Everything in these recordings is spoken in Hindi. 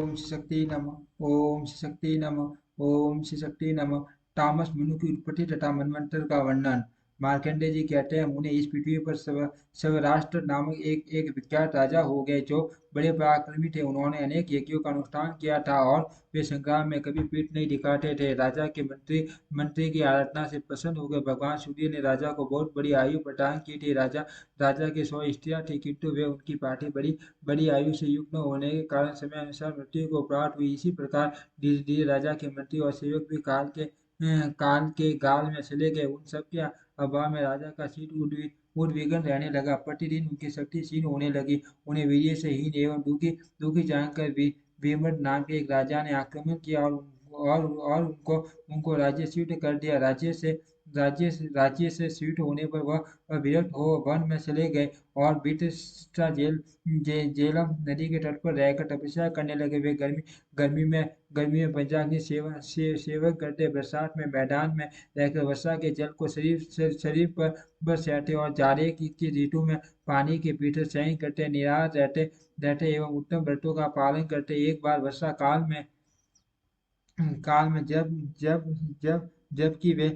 ओम श्री शक्ति नमः। ओम श्री शक्ति नमः। ओम श्री शक्ति नमः। तामस मनु की उत्पत्ति तथा मनवंतर का वर्णन। मार्कंडेय जी कहते हैं, मुने इस पृथ्वी पर स्वराष्ट्र नामक एक विख्यात राजा हो गए जो बड़े पराक्रमी थे। उन्होंने अनेक यज्ञों का अनुष्ठान किया था और वे संग्राम में कभी पीठ नहीं दिखाते थे। राजा के मंत्री मंत्री की आराधना से प्रसन्न होकर भगवान सूर्य ने राजा को बहुत बड़ी आयु प्रदान की थी। राजा राजा के 100 स्त्रियां थी, किंतु वे उनकी पार्टी बड़ी बड़ी आयु से युक्त न होने के कारण समय अनुसार मृत्यु को प्राप्त हुई। इसी प्रकार धीरे धीरे राजा के मंत्री और सेवक भी काल के गाल में चले गए। उन सब के अभाव में राजा का शीत उद्विग्न रहने लगा। प्रतिदिन उनकी शक्ति क्षीण होने लगी। उन्हें वीर्य से हीन एवं दुखी दुखी जानकर विमट नाम के एक राजा ने आक्रमण किया और उनको उनको राज्यच्युत कर दिया। राज्य से च्युत होने पर वह विरक्त हो वन में चले गए और बीतस्ता जेलम नदी के तट पर रहकर तपस्या करने लगे। वे गर्मी में गर्मी में पंचाग्नि सेवन करते, बरसात में मैदान में रहकर वर्षा के जल को शरीर पर बस जाते और जाड़े की ऋतु में पानी के भीतर शयन करते, निराहार रहते रहते एवं उत्तम व्रतों का पालन करते। एक बार वर्षा काल में जब जब जबकि वे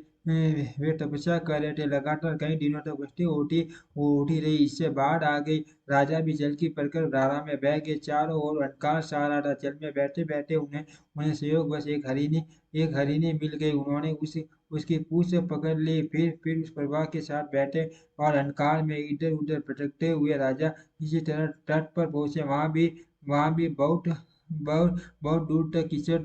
तपस्या कर रहे थे, लगातार कई दिनों तक वृष्टि होती रही। इससे बाढ़ आ गई। राजा भी जल की पकड़ धारा में बह गए। चारों ओर अंधकार छा रहा था। जल में बैठे बैठे उन्हें उन्हें संयोग बस एक हरिणी मिल गई। उन्होंने उसकी पूंछ से पकड़ ली। फिर उस प्रवाह के साथ बैठे और अंधकार में इधर उधर भटकते हुए राजा किसी तरह तट पर पहुंचे। वहां भी बहुत बहुत बहुत दूर तक कीचड़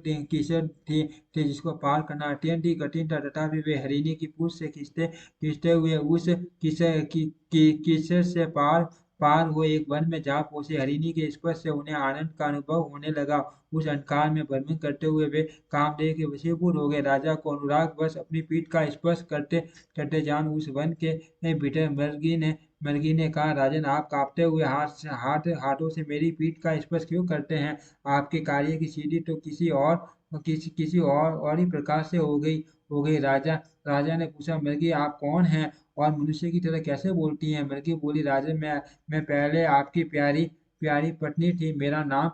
थे जिसको पार करना अत्यंत ही कठिन था। तथापि वे हरिणी की पूंछ से खींचते खींचते हुए उस कीचड़ से पार पार हुए एक वन में जा पहुंचे। हरिणी के स्पर्श से उन्हें आनंद का अनुभव होने लगा। उस अंधकार में भ्रमण करते हुए वे कामदेव के वशीभूत हो गए। राजा को अनुराग बस अपनी पीठ का स्पर्श करते करते जान उस वन के भीतर मर्गी ने कहा, राजन, आप कांपते हुए हाथों से मेरी पीठ का स्पर्श क्यों करते हैं? आपके कार्य की सीढ़ी तो किसी और ही प्रकार से हो गई। राजा ने पूछा, मृगी, आप कौन हैं और मनुष्य की तरह कैसे बोलती हैं? मृगी बोली, राजन, मैं पहले आपकी प्यारी प्यारी पत्नी थी। मेरा नाम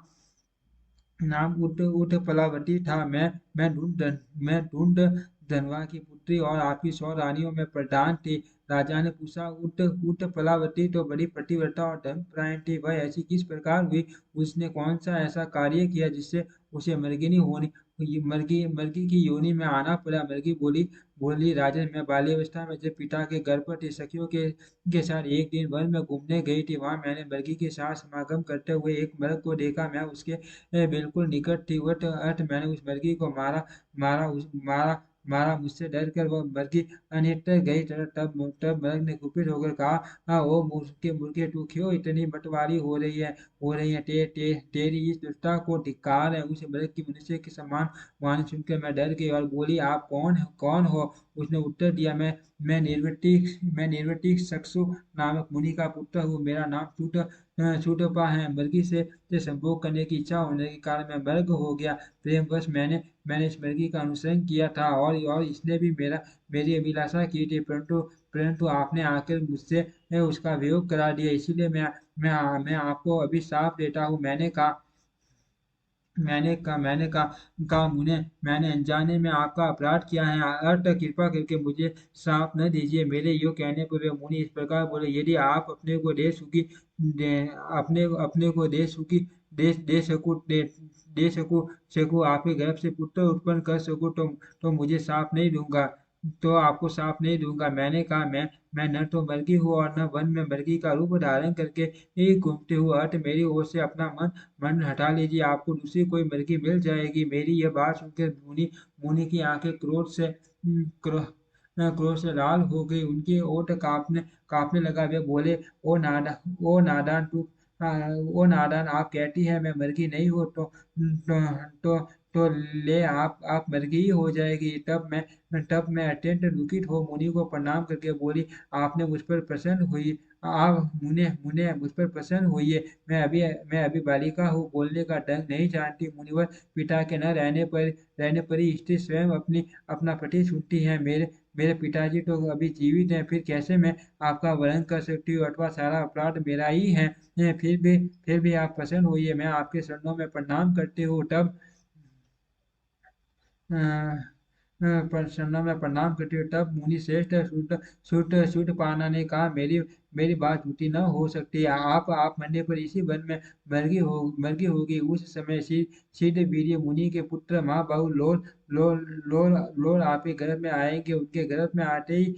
नाम उत्पलावती था। मैं ढूंढ धनवा की पुत्री और आपकी 100 रानियों में प्रधान थी। राजा ने पूछा, उत्पलावती तो बड़ी पतिव्रता और धर्मपरायण थी, वह ऐसी किस प्रकार हुई? उसने कौन सा ऐसा कार्य किया जिससे उसे मर्गिनी होनी मर्गी की योनि में आना पड़ा? मर्गी बोली बोली राजन, मैं बाल्यावस्था में जब पिता के घर पर थी, सखियों के साथ एक दिन वन में घूमने गई थी। वहां मैंने मर्गी के साथ समागम करते हुए एक मर्ग को देखा। मैं उसके बिल्कुल निकट थी। वह अर्थ मैंने उस मर्गी को मारा मारा। मुझसे डर कर वह मर्गी अनितर गई। तब मर्ग ने कुपित होकर कहा, ओ मूर्खे मूर्खे, तू क्यों इतनी बटवारी हो रही है? तेरी इस दुष्टता को धिक्कार है। उस मर्ग की मनुष्य के समान वाणी सुनकर मैं डर गई और बोली, आप कौन हो? उसने उत्तर दिया, मैं निर्वटिक सक्सु नामक मुनि का पुत्र हूँ। मेरा नाम सूटपा है। मर्गी से संभोग करने की इच्छा होने के कारण मैं मर्ग हो गया। प्रेमवश मैंने इस मर्गी का अनुसरण किया था और इसने भी मेरी अभिलाषा की थी, परंतु आपने आकर मुझसे उसका वियोग करा दिया। इसीलिए मैं आपको अभी श्राप देता हूँ। मैंने कहा, मुने, मैंने अनजाने में आपका अपराध किया है। अतः कृपा करके मुझे श्राप न दीजिए। मेरे यो कहने पर वे मुनि इस प्रकार बोले, यदि आप अपने को दे सुखी दे सकूं दे सकूं आपके गर्भ से पुत्र उत्पन्न कर सकूं तो मुझे श्राप नहीं दूंगा। तो आपको श्राप नहीं दूंगा। मैंने कहा, मैं न तो मर्गी हूँ और न वन में मर्गी का रूप धारण करके ही घूमते हुए। अतः मेरी ओर से अपना मन हटा लीजिए, आपको दूसरी कोई मर्गी मिल जाएगी। मेरी यह बात सुनकर मुनि की आंखें क्रोध से लाल हो गई। उनके ओठ कांपने लगा। वे बोले, ओ नादान, आप कहती है मैं मर्गी नहीं हूँ तो ले आप मर्गी ही हो जाएगी। तब मैं अत्यंत दुखित हो मुनि को प्रणाम करके बोली, आपने मुझ पर प्रसन्न हुई आप मुने मुने मुझ पर प्रसन्न हुई। मैं अभी बालिका हूँ, बोलने का ढंग नहीं जानती। मुनिवर, पिता के न रहने पर ही स्त्री स्वयं अपना पति चुनती है। मेरे पिताजी तो अभी जीवित हैं, फिर कैसे मैं आपका वरण कर सकती हूँ, अथवा सारा अपराध मेरा ही है। फिर भी आप प्रसन्न होइए, मैं आपके चरणों में प्रणाम करती हूँ। तब अ, पर चरणों में प्रणाम करती हूँ। तब मुनि श्रेष्ठ शूरपाणा ने कहा, मेरी मेरी बात झूठी न हो सकती। आप मरने पर इसी वन में मरगी होगी। उस समय सिद्ध वीर्य मुनि के पुत्र महाबाहु लोल लोल लोल आपके गर्भ में आएंगे। उनके गर्भ में आते ही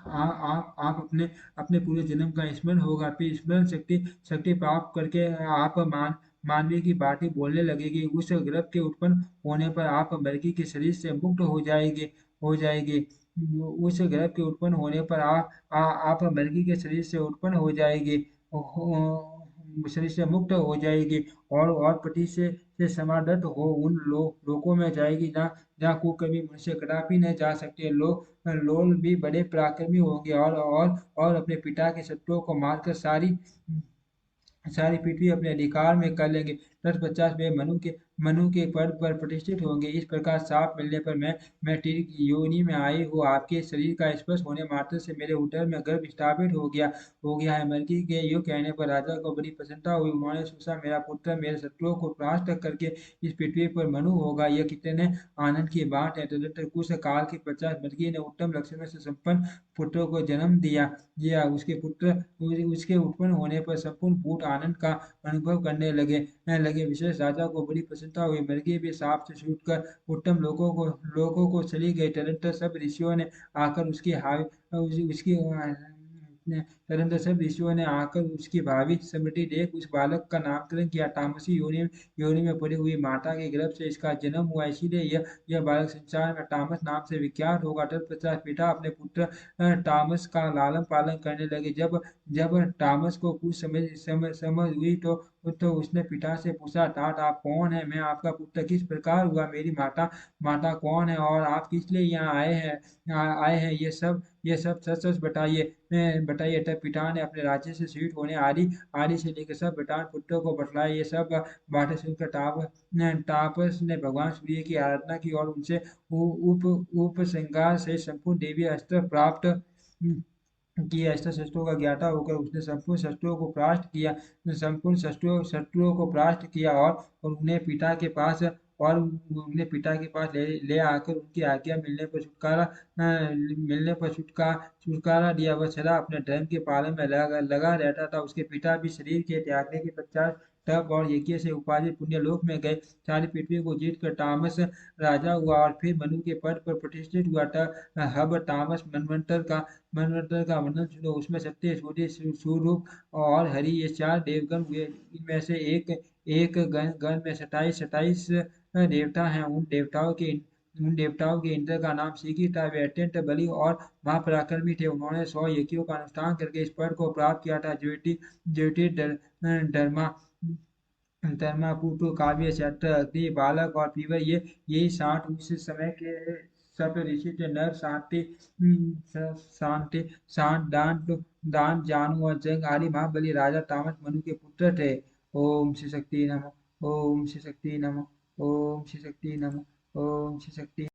आप अपने अपने पूरे जन्म का स्मरण होगा। फिर स्मरण शक्ति शक्ति प्राप्त करके आप मानवीय की भांति बोलने लगेगी। उस ग्रह के उत्पन्न होने पर आप मृगी के शरीर से मुक्त हो जाएगी। उस ग्रह के उत्पन्न होने पर आप मृगी के शरीर से उत्पन्न हो जाएगी। शरीर से मुक्त हो जाएगी और पति से समादत्त हो उन लोकों में जाएगी जहाँ जहाँ कुकर्मी मनुष्य कदापि न जा सकते। लोल भी बड़े पराक्रमी होंगे और अपने पिता के शत्रुओं को मारकर सारी पृथ्वी अपने अधिकार में कर लेंगे। तत्पश्चात वे मनु के पद पर प्रतिष्ठित होंगे। इस प्रकार साप मिलने पर मैं तिर की योनि में आई हूँ। आपके शरीर का स्पर्श होने मात्र से मेरे उदर में गर्भ स्थापित हो गया है। मलकी के यूं कहने पर राजा को बड़ी प्रसन्नता हुई। उन्होंने सोचा, मेरा पुत्र मेरे शत्रुओं को परास्त करके इस पृथ्वी पर मनु होगा, यह कितने आनंद की बात है। तदनंतर कुछ काल के पश्चात मलकी ने उत्तम लक्षणों से संपन्न पुत्रों को जन्म दिया। उसके उत्पन्न होने पर संपूर्ण भूत आनंद का अनुभव करने लगे। विशेष राजा को बड़ी प्रसन्नता हुई। मृगी भी सांप से छूटकर उत्तम लोगों को चली गई। तदनंतर सब ऋषियों ने आकर उसकी हाव उस- उसकी तदनंतर सब ऋषियों ने आकर उसकी भावी समृद्धि देख उस बालक का नामकरण किया। तामसी योनि में पड़ी हुई माता के गर्भ से इसका जन्म हुआ, इसीलिए यह बालक संसार में तामस नाम से विख्यात होगा। तत्पश्चात पिता अपने पुत्र तामस का लालन पालन करने लगे। जब जब टॉमस को कुछ समझ हुई तो उसने पिता से पूछा, तात आप कौन है? मैं आपका पुत्र किस प्रकार हुआ? मेरी माता माता कौन है और आप किस लिए यहाँ आए हैं? ये सब सच सच बताइए। तब पिता ने अपने राज्य से स्वीट होने आदि आदि से लेकर सब प्रधान पुत्रों को बतलाया। ये सब बातें सुनकर तापस ने भगवान सूर्य की आराधना की और उनसे उपसंहार से संपूर्ण देवी अस्त्र प्राप्त कि ऐसा शस्त्रों का ज्ञाता होकर उसने संपूर्ण शस्त्रों को परास्त किया। संपूर्ण शस्त्रों को परास्त किया और उन्हें पिता के पास ले आकर उनकी आज्ञा मिलने पर छुटकारा दिया। वह सदा अपने धर्म के पालन में लगा रहता था। उसके पिता भी शरीर के त्यागने के पश्चात तप और यज्ञ से उपार्जित पुण्य लोक में गए। सारी पृथ्वी को जीत कर तामस राजा हुआ और फिर मनु के पद पर प्रतिष्ठित हुआ। हब तामस मनवंतर का वर्णन सुनो। उसमें सत्य, सूर्य, सूर्यरूप और हरि ये चार देवगण हुए। इनमें से एक गण में 27 देवता हैं। उन देवताओं के इंद्र का नाम सीकी था। वे अत्यंत बलि और महापराक्रमी थे। उन्होंने 100 यज्ञों का अनुष्ठान करके इस पद को प्राप्त किया था। धर्मा धर्मा पुरु काव्य शत्र अग्नि बालक और पीवर, यही 60 उस समय के सप्त ऋषि थे। नर शांति शांत दान जानु और जंग आदि महाबली राजा तामस मनु के पुत्र थे। ओम श्री शक्ति नमः। ओम श्री शक्ति नमः। ओम श्री शक्ति नमः। ओम श्री शक्ति